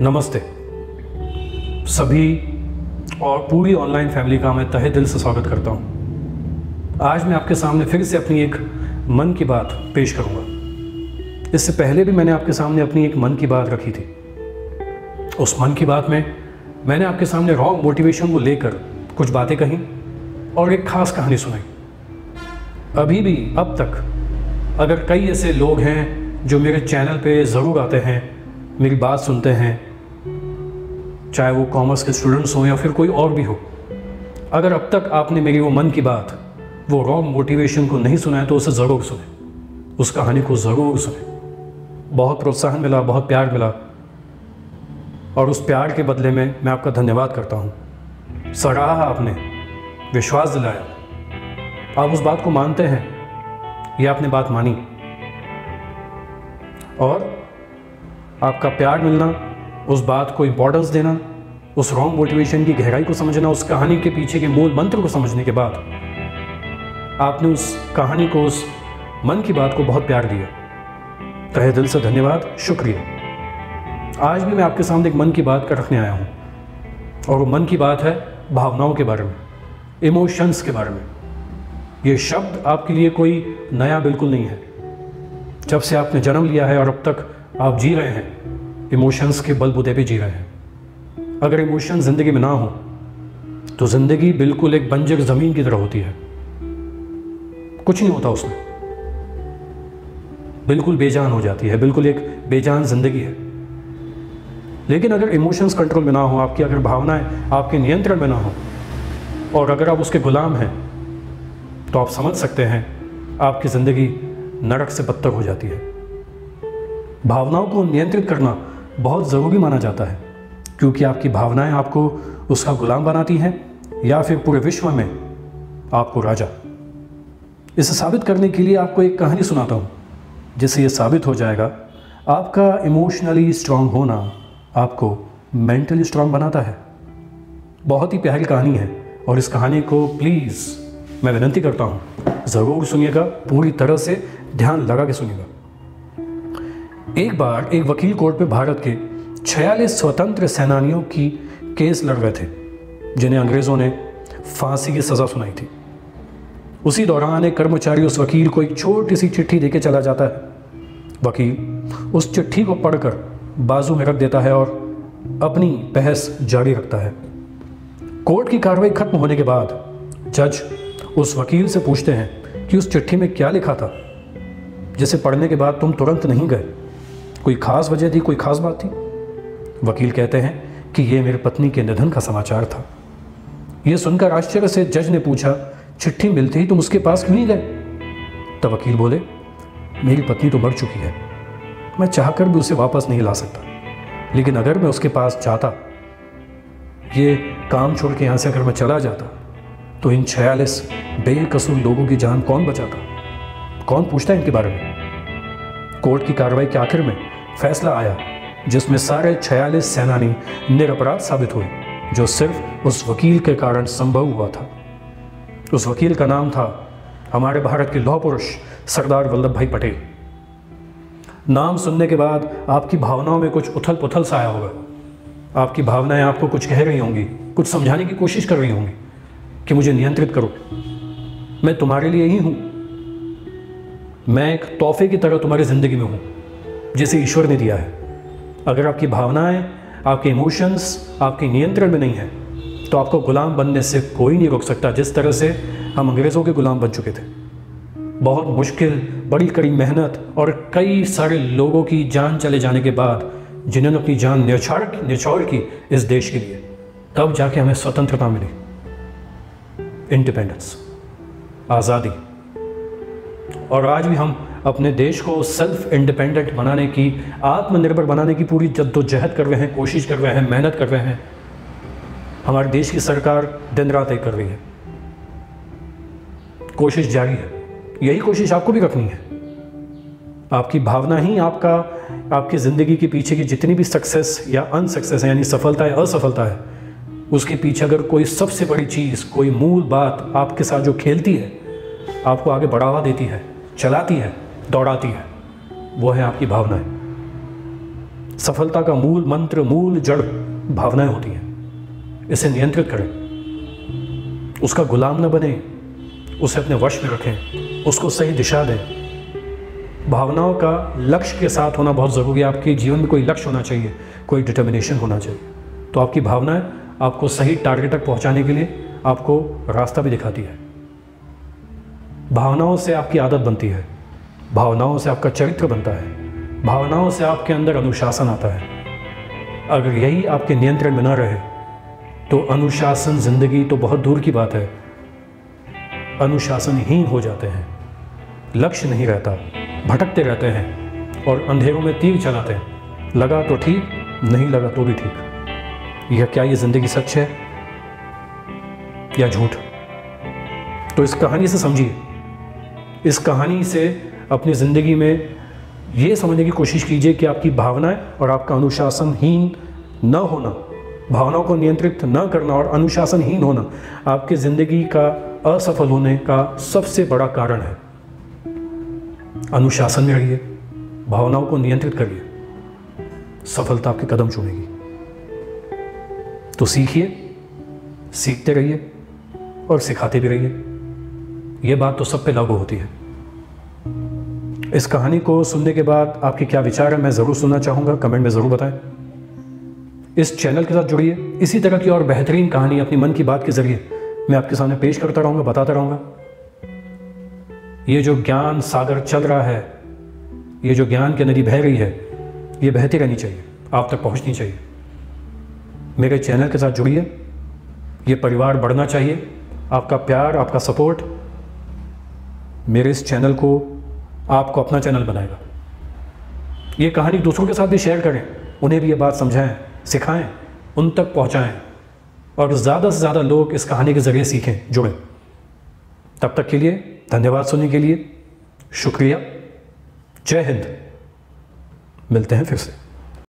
नमस्ते सभी और पूरी ऑनलाइन फैमिली का मैं तहे दिल से स्वागत करता हूं। आज मैं आपके सामने फिर से अपनी एक मन की बात पेश करूंगा। इससे पहले भी मैंने आपके सामने अपनी एक मन की बात रखी थी। उस मन की बात में मैंने आपके सामने रॉन्ग मोटिवेशन को लेकर कुछ बातें कहीं और एक खास कहानी सुनाई। अभी भी अब तक अगर कई ऐसे लोग हैं जो मेरे चैनल पे ज़रूर आते हैं, मेरी बात सुनते हैं, चाहे वो कॉमर्स के स्टूडेंट्स हों या फिर कोई और भी हो, अगर अब तक आपने मेरी वो मन की बात, वो रॉन्ग मोटिवेशन को नहीं सुना है तो उसे ज़रूर सुने, उस कहानी को ज़रूर सुने। बहुत प्रोत्साहन मिला, बहुत प्यार मिला और उस प्यार के बदले में मैं आपका धन्यवाद करता हूँ। सराहा आपने, विश्वास दिलाया, आप उस बात को मानते हैं, ये आपने बात मानी और आपका प्यार मिलना, उस बात को इम्पोर्टेंस देना, उस रॉन्ग मोटिवेशन की गहराई को समझना, उस कहानी के पीछे के मूल मंत्र को समझने के बाद आपने उस कहानी को, उस मन की बात को बहुत प्यार दिया। तहे दिल से धन्यवाद, शुक्रिया। आज भी मैं आपके सामने एक मन की बात कर रखने आया हूँ और वो मन की बात है भावनाओं के बारे में, इमोशंस के बारे में। ये शब्द आपके लिए कोई नया बिल्कुल नहीं है। जब से आपने जन्म लिया है और अब तक आप जी रहे हैं, इमोशंस के बलबूते पे जी रहे हैं। अगर इमोशन ज़िंदगी में ना हो तो ज़िंदगी बिल्कुल एक बंजर ज़मीन की तरह होती है, कुछ नहीं होता उसमें, बिल्कुल बेजान हो जाती है, बिल्कुल एक बेजान ज़िंदगी है। लेकिन अगर इमोशंस कंट्रोल में ना हो, आपकी अगर भावनाएं आपके नियंत्रण में ना हो और अगर आप उसके गुलाम हैं, तो आप समझ सकते हैं आपकी ज़िंदगी नरक से बदतर हो जाती है। भावनाओं को नियंत्रित करना बहुत ज़रूरी माना जाता है, क्योंकि आपकी भावनाएं आपको उसका गुलाम बनाती हैं या फिर पूरे विश्व में आपको राजा। इसे साबित करने के लिए आपको एक कहानी सुनाता हूँ, जिससे ये साबित हो जाएगा आपका इमोशनली स्ट्रांग होना आपको मेंटली स्ट्रांग बनाता है। बहुत ही प्यारी कहानी है और इस कहानी को प्लीज़ मैं विनती करता हूँ ज़रूर सुनिएगा, पूरी तरह से ध्यान लगा के सुनिएगा। एक बार एक वकील कोर्ट में भारत के 46 स्वतंत्र सेनानियों की केस लड़ रहे थे, जिन्हें अंग्रेज़ों ने फांसी की सज़ा सुनाई थी। उसी दौरान एक कर्मचारी उस वकील को एक छोटी सी चिट्ठी देके चला जाता है। वकील उस चिट्ठी को पढ़कर बाजू में रख देता है और अपनी बहस जारी रखता है। कोर्ट की कार्रवाई खत्म होने के बाद जज उस वकील से पूछते हैं कि उस चिट्ठी में क्या लिखा था, जिसे पढ़ने के बाद तुम तुरंत नहीं गए। कोई खास वजह थी, कोई खास बात थी? वकील कहते हैं कि ये मेरी पत्नी के निधन का समाचार था। यह सुनकर आश्चर्य से जज ने पूछा, चिट्ठी मिलते ही तुम उसके पास क्यों नहीं गए? तब वकील बोले, मेरी पत्नी तो मर चुकी है, मैं चाहकर भी उसे वापस नहीं ला सकता, लेकिन अगर मैं उसके पास जाता, ये काम छोड़ के यहाँ से अगर मैं चला जाता, तो इन 46 बेकसूर लोगों की जान कौन बचाता? कौन पूछता है इनके बारे में? कोर्ट की कार्रवाई के आखिर में फैसला आया, जिसमें सारे 46 सेनानी निरपराध साबित हुए, जो सिर्फ उस वकील के कारण संभव हुआ था। उस वकील का नाम था हमारे भारत के लौह पुरुष सरदार वल्लभ भाई पटेल। नाम सुनने के बाद आपकी भावनाओं में कुछ उथल पुथल सा आया होगा। आपकी भावनाएं आपको कुछ कह रही होंगी, कुछ समझाने की कोशिश कर रही होंगी कि मुझे नियंत्रित करो, मैं तुम्हारे लिए ही हूँ, मैं एक तोहफे की तरह तुम्हारी ज़िंदगी में हूँ जिसे ईश्वर ने दिया है। अगर आपकी भावनाएं, आपके इमोशंस आपके नियंत्रण में नहीं है, तो आपको गुलाम बनने से कोई नहीं रोक सकता, जिस तरह से हम अंग्रेज़ों के गुलाम बन चुके थे। बहुत मुश्किल, बड़ी कड़ी मेहनत और कई सारे लोगों की जान चले जाने के बाद, जिन्होंने अपनी जान न्यौछावर की इस देश के लिए, तब जाके हमें स्वतंत्रता मिली, इंडिपेंडेंस, आज़ादी। और आज भी हम अपने देश को सेल्फ इंडिपेंडेंट बनाने की, आत्मनिर्भर बनाने की पूरी जद्दोजहद कर रहे हैं, कोशिश कर रहे हैं, मेहनत कर रहे हैं। हमारे देश की सरकार दिन रात एक कर रही है, कोशिश जारी है। यही कोशिश आपको भी रखनी है। आपकी भावना ही आपकी ज़िंदगी के पीछे की जितनी भी सक्सेस या अनसक्सेस है, यानी सफलता या असफलता है, उसके पीछे अगर कोई सबसे बड़ी चीज़, कोई मूल बात आपके साथ जो खेलती है, आपको आगे बढ़ावा देती है, चलाती है, दौड़ाती है, वो है आपकी भावनाएं। सफलता का मूल मंत्र, मूल जड़ भावनाएं होती हैं। इसे नियंत्रित करें, उसका गुलाम न बने, उसे अपने वश में रखें, उसको सही दिशा दें। भावनाओं का लक्ष्य के साथ होना बहुत ज़रूरी है। आपके जीवन में कोई लक्ष्य होना चाहिए, कोई डिटर्मिनेशन होना चाहिए। तो आपकी भावनाएं आपको सही टारगेट तक पहुंचाने के लिए आपको रास्ता भी दिखाती है। भावनाओं से आपकी आदत बनती है, भावनाओं से आपका चरित्र बनता है, भावनाओं से आपके अंदर अनुशासन आता है। अगर यही आपके नियंत्रण में न रहे तो अनुशासन जिंदगी तो बहुत दूर की बात है, अनुशासनहीन हो जाते हैं। लक्ष्य नहीं रहता, भटकते रहते हैं और अंधेरों में तीर चलाते हैं। लगा तो ठीक, नहीं लगा तो भी ठीक। यह क्या ये ज़िंदगी सच है या झूठ? तो इस कहानी से समझिए, इस कहानी से अपनी ज़िंदगी में ये समझने की कोशिश कीजिए कि आपकी भावनाएं और आपका अनुशासनहीन न होना, भावनाओं को नियंत्रित न करना और अनुशासनहीन होना आपकी ज़िंदगी का असफल होने का सबसे बड़ा कारण है। अनुशासन में रहिए, भावनाओं को नियंत्रित करिए, सफलता आपके कदम चूमेगी। तो सीखिए, सीखते रहिए और सिखाते भी रहिए। ये बात तो सब पे लागू होती है। इस कहानी को सुनने के बाद आपके क्या विचार हैं मैं ज़रूर सुनना चाहूँगा, कमेंट में ज़रूर बताएं। इस चैनल के साथ जुड़िए, इसी तरह की और बेहतरीन कहानी अपनी मन की बात के ज़रिए मैं आपके सामने पेश करता रहूँगा, बताता रहूँगा। ये जो ज्ञान सागर चल रहा है, ये जो ज्ञान की नदी बह रही है, ये बहती रहनी चाहिए, आप तक पहुँचनी चाहिए। मेरे चैनल के साथ जुड़िए, ये परिवार बढ़ना चाहिए। आपका प्यार, आपका सपोर्ट मेरे इस चैनल को आपको अपना चैनल बनाएगा। ये कहानी दूसरों के साथ भी शेयर करें, उन्हें भी ये बात समझाएं, सिखाएं, उन तक पहुंचाएं और ज़्यादा से ज़्यादा लोग इस कहानी के ज़रिए सीखें, जुड़ें। तब तक के लिए धन्यवाद सुनने के लिए, शुक्रिया। जय हिंद। मिलते हैं फिर से।